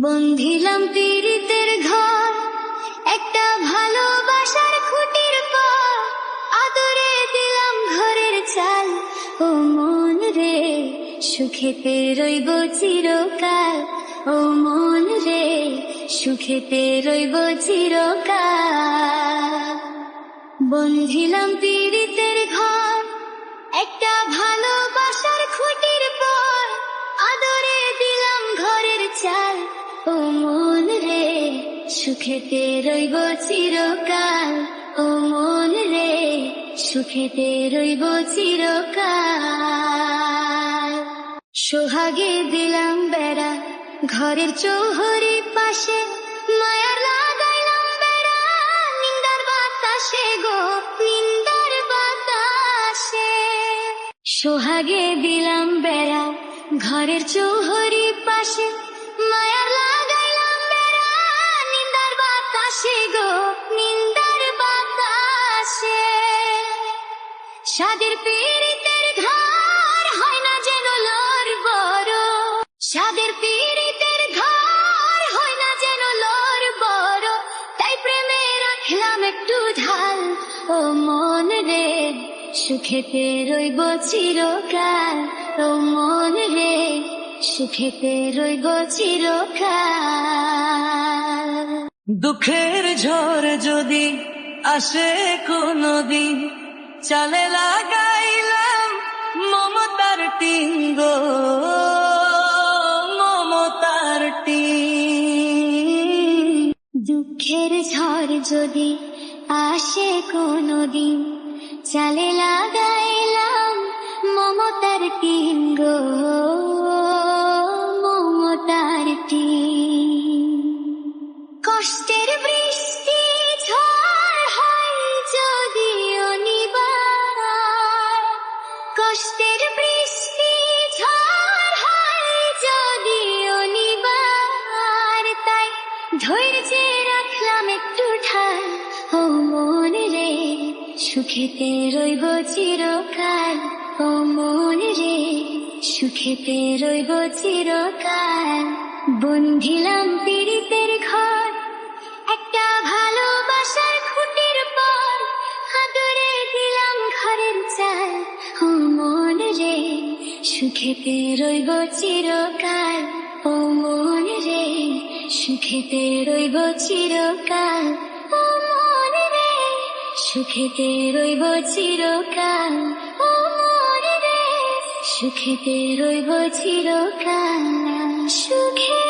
বন্ধিলাম পীড়িতের ঘর, একটা ভালোবাসার খুঁটির পর আদরে দিলাম ঘরের চাল। ও মন রে, সুখেতে রইব চিরকাল। ও মন রে, সুখেতে রইব চিরকাল। বন্ধিলাম পীড়িতের ঘর, একটা ভালোবাসার খুঁটির পর আদরে দিলাম ঘরের চাল। ও মন রে, সুখেতে রইব চিরকাল। ও মন রে, সুখেতে রইব চিরকাল। সোহাগে দিলাম বেড়া, ঘরের চৌহরি পাশে মায়া লাগাইলাম বেড়া। নিন্দার বাতাসে গো, নিন্দার বাতাসে। সোহাগে দিলাম বেড়া, ঘরের চৌহরি পাশে মায়া লাগাইলাম বেড়া। নিন্দার বাতাসে গো, নিন্দার বাতাসে। সাদের পীড়িতের ঘর হয় না যেন লর বড়। সাদের পীড়িতের ঘর হয় না যেন লর বড়, তাই প্রেমে রাখলাম একটু ঢাল। ও মন রে, সুখেতে রইব চিরকাল। ও মন রে, সুখেতে রইব চিরকাল। দুঃখের ঝড় যদি আসে কোনদিন, চালে লাগাইলাম মমতার টিন গো, মমতার টিন। দুঃখের ঝড় যদি আসে কোনদিন, চালে লাগাইলাম মমতার টিন গো, মমতার টিন। কষ্টের বৃষ্টি ঝড় হয় যদি অনিবার, কষ্টের বৃষ্টি ঝড় হয় যদি অনিবার, তাই ধৈর্যে রাখলাম একটু ঠাল। ও মন রে, সুখেতে রইব চিরকাল। ও মন রে, সুখেতে রইব চিরকাল। বন্ধিলাম পীড়িতের ঘর, একটা ভালোবাসার খুঁটির পর আদরে দিলাম ঘরের চাল। ও মন রে, সুখেতে রইব চিরকাল। ও মন রে, সুখেতে রইব চিরকাল। ও মন রে, সুখেতে রইব চিরকাল। ও মন রে, সুখেতে রইব চিরকাল। সুখে